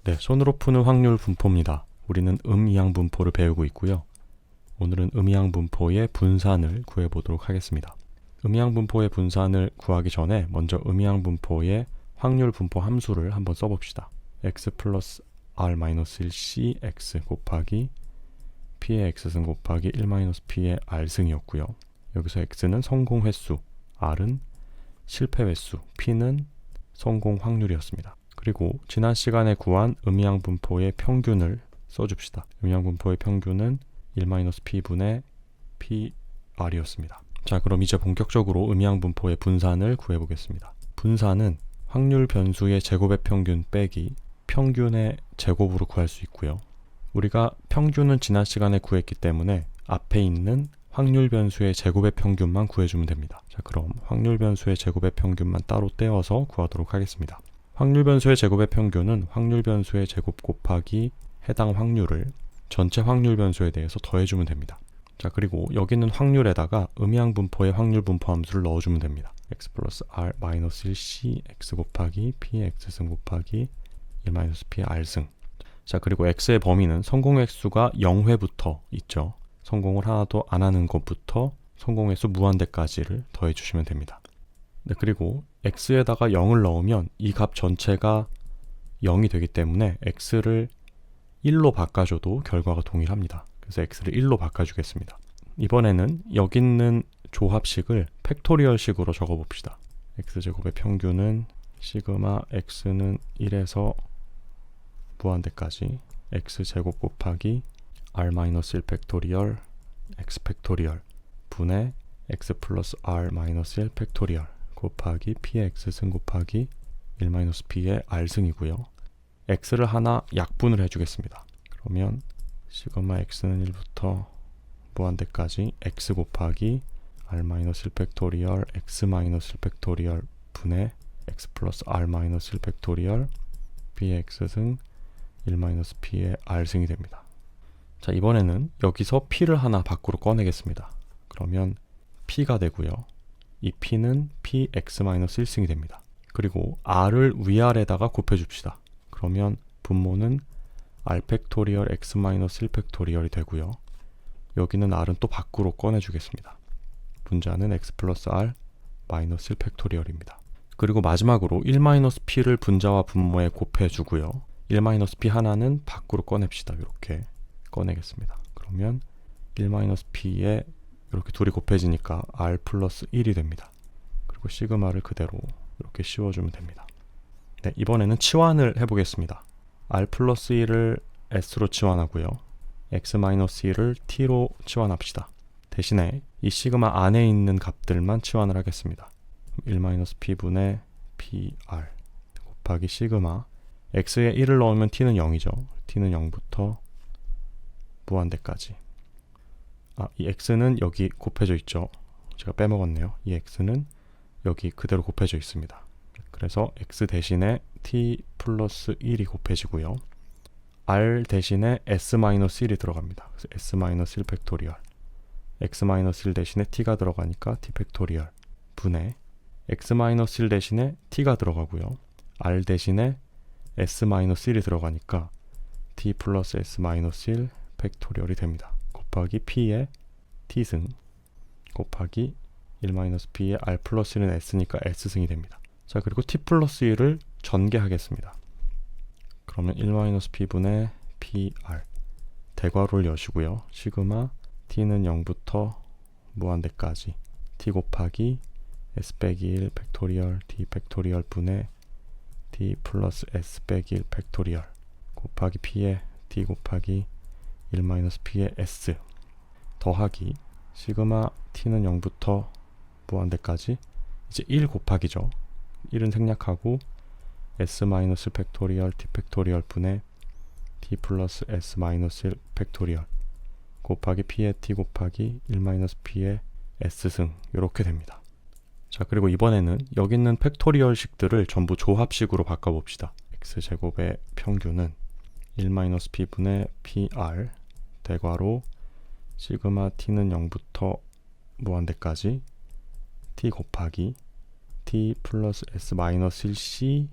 네, 손으로 푸는 확률 분포입니다. 우리는 음이항 분포를 배우고 있고요. 오늘은 음이항 분포의 분산을 구해보도록 하겠습니다. 음이항 분포의 분산을 구하기 전에 먼저 음이항 분포의 확률 분포 함수를 한번 써봅시다. x 플러스 r-1 cx 곱하기 p의 x승 곱하기 1-p의 r승이었고요. 여기서 x는 성공 횟수, r은 실패 횟수, p는 성공 확률이었습니다. 그리고 지난 시간에 구한 음이항 분포의 평균을 써줍시다. 음이항 분포의 평균은 1-p분의 pr이었습니다. 자, 그럼 이제 본격적으로 음이항 분포의 분산을 구해보겠습니다. 분산은 확률 변수의 제곱의 평균 빼기 평균의 제곱으로 구할 수 있고요. 우리가 평균은 지난 시간에 구했기 때문에 앞에 있는 확률 변수의 제곱의 평균만 구해주면 됩니다. 자, 그럼 확률 변수의 제곱의 평균만 따로 떼어서 구하도록 하겠습니다. 확률 변수의 제곱의 평균은 확률 변수의 제곱 곱하기 해당 확률을 전체 확률 변수에 대해서 더해주면 됩니다. 자, 그리고 여기 있는 확률에다가 음이항 분포의 확률 분포 함수를 넣어주면 됩니다. x 플러스 r-1 c x 곱하기 p의 x승 곱하기 1-p의 r승. 자, 그리고 x의 범위는 성공 횟수가 0회부터 있죠. 성공을 하나도 안 하는 것부터 성공 횟수 무한대까지를 더해 주시면 됩니다. 네, 그리고 x에다가 0을 넣으면 이 값 전체가 0이 되기 때문에 x를 1로 바꿔줘도 결과가 동일합니다. 그래서 x를 1로 바꿔주겠습니다. 이번에는 여기 있는 조합식을 팩토리얼식으로 적어봅시다. x제곱의 평균은 시그마 x는 1에서 무한대까지 x제곱 곱하기 r-1 팩토리얼 x 팩토리얼 분의 x 플러스 r-1 팩토리얼 곱하기 p의 x승 곱하기 1-p의 r승이고요. x를 하나 약분을 해주겠습니다. 그러면 시그마 x는 1부터 무한대까지 x 곱하기 r-1 팩토리얼 x-1 팩토리얼 분의 x 플러스 r-1 팩토리얼 p의 x승 1-p의 r승이 됩니다. 자, 이번에는 여기서 p를 하나 밖으로 꺼내겠습니다. 그러면 p가 되고요. 이 p는 px-1승이 됩니다. 그리고 r을 위아래다가 곱해줍시다. 그러면 분모는 r 팩토리얼 x-1 팩토리얼이 되고요. 여기는 r은 또 밖으로 꺼내주겠습니다. 분자는 x 플러스 r 마이너스 1 팩토리얼입니다. 그리고 마지막으로 1-p를 분자와 분모에 곱해주고요. 1-p 하나는 밖으로 꺼냅시다. 이렇게 꺼내겠습니다. 그러면 1-p에 이렇게 둘이 곱해지니까 r 플러스 1이 됩니다. 그리고 시그마를 그대로 이렇게 씌워주면 됩니다. 네, 이번에는 치환을 해보겠습니다. r 플러스 1을 s로 치환하고요. x-1을 t로 치환합시다. 대신에 이 시그마 안에 있는 값들만 치환을 하겠습니다. 1-p분의 pr 곱하기 시그마 x에 1을 넣으면 t는 0이죠. t는 0부터 무한대까지. 이 x는 여기 곱해져 있죠. 제가 빼먹었네요. 이 x는 여기 그대로 곱해져 있습니다. 그래서 x 대신에 t 플러스 1이 곱해지고요. r 대신에 s-1이 들어갑니다. 그래서 s-1 팩토리얼 x-1 대신에 t가 들어가니까 t 팩토리얼 분의 x-1 대신에 t가 들어가고요. r 대신에 s-1이 들어가니까 t 플러스 s-1 팩토리얼이 됩니다. 곱하기 p의 t승 곱하기 1-p의 r 플러스 1은 s니까 s승이 됩니다. 자, 그리고 t 플러스 1을 전개하겠습니다. 그러면 1-p분의 pr 대괄호를 여시고요. 시그마 t는 0부터 무한대까지 t 곱하기 s 빼기 1 팩토리얼 t 팩토리얼 분의 t 플러스 s 빼기 1 팩토리얼 곱하기 p의 t 곱하기 1-p의 s 더하기 시그마 t는 0부터 무한대까지 이제 1 곱하기죠. 1은 생략하고 s-1 팩토리얼 t 팩토리얼 분의 t 플러스 s-1 팩토리얼 곱하기 p의 t 곱하기 1-p의 s승 이렇게 됩니다. 자, 그리고 이번에는 여기 있는 팩토리얼식들을 전부 조합식으로 바꿔봅시다. x제곱의 평균은 1-p분의 pr 대괄호 시그마 t는 0부터 무한대까지 t 곱하기 t 플러스 s 마이너스 1c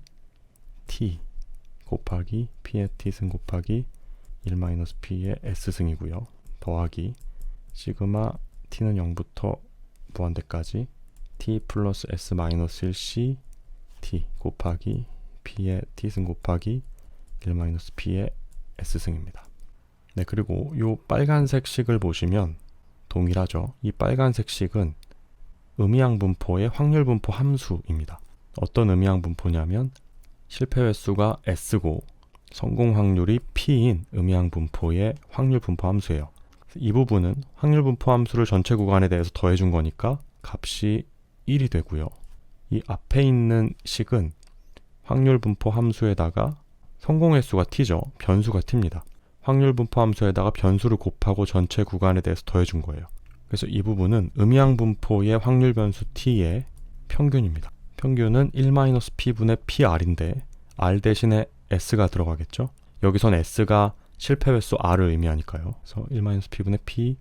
t 곱하기 P의 T승 곱하기 1-P의 S승이고요. 더하기 시그마 T는 0부터 무한대까지 T 플러스 S 마이너스 1C T 곱하기 P의 T승 곱하기 1-P의 S승입니다. 네, 그리고 이 빨간색 식을 보시면 동일하죠. 이 빨간색 식은 음이항 분포의 확률 분포 함수입니다. 어떤 음이항 분포냐면 실패 횟수가 S고 성공 확률이 P인 음이항 분포의 확률 분포 함수예요. 이 부분은 확률 분포 함수를 전체 구간에 대해서 더해준 거니까 값이 1이 되고요. 이 앞에 있는 식은 확률 분포 함수에다가 성공 횟수가 T죠. 변수가 T입니다. 확률 분포 함수에다가 변수를 곱하고 전체 구간에 대해서 더해준 거예요. 그래서 이 부분은 음이항 분포의 확률 변수 T의 평균입니다. 평균은 1-P분의 PR인데 R 대신에 S가 들어가겠죠. 여기선 S가 실패 횟수 R을 의미하니까요. 그래서 1-P분의 P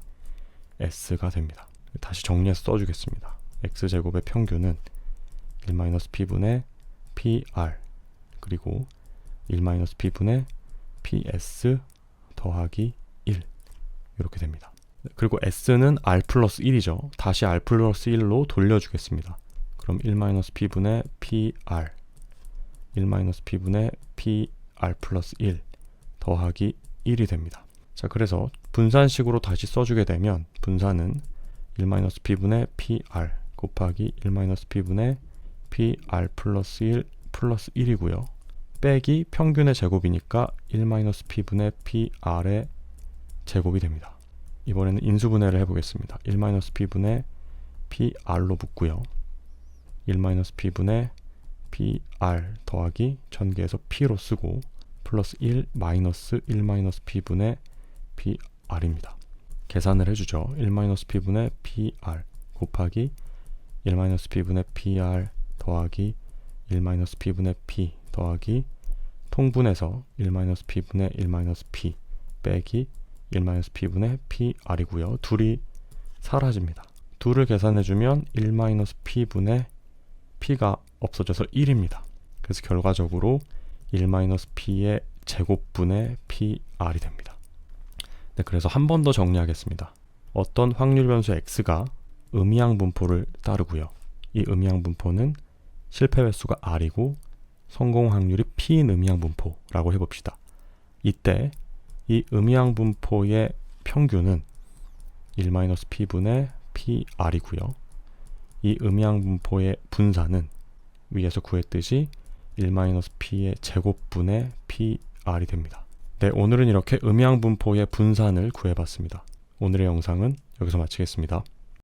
S가 됩니다. 다시 정리해서 써주겠습니다. X제곱의 평균은 1-P분의 PR 그리고 1-P분의 PS 더하기 1 이렇게 됩니다. 그리고 S는 R 플러스 1이죠. 다시 R 플러스 1로 돌려주겠습니다. 그럼 1-P분의 PR 1-P분의 PR 플러스 1 더하기 1이 됩니다. 자, 그래서 분산식으로 다시 써주게 되면 분산은 1-P분의 PR 곱하기 1-P분의 PR 플러스 1 플러스 1이고요. 빼기 평균의 제곱이니까 1-P분의 PR의 제곱이 됩니다. 이번에는 인수분해를 해보겠습니다. 1-P분의 PR로 붙고요. 1-P분의 PR 더하기 1000개에서 P로 쓰고 플러스 1 마이너스 1-P분의 PR입니다. 계산을 해주죠. 1-P분의 PR 곱하기 1-P분의 PR 더하기 1-P분의 P 더하기 통분해서 1-P분의 1-P 빼기 1-P분의 PR이고요. 둘이 사라집니다. 둘을 계산해주면 1-P분의 P가 없어져서 1입니다. 그래서 결과적으로 1-P의 제곱분의 PR이 됩니다. 네, 그래서 한 번 더 정리하겠습니다. 어떤 확률 변수 X가 음이항 분포를 따르고요. 이 음이항 분포는 실패 횟수가 R이고 성공 확률이 P인 음이항 분포라고 해봅시다. 이때 이 음이항 분포의 평균은 1-P분의 PR이고요. 이 음이항 분포의 분산은 위에서 구했듯이 1-P의 제곱분의 PR이 됩니다. 네, 오늘은 이렇게 음이항 분포의 분산을 구해봤습니다. 오늘의 영상은 여기서 마치겠습니다.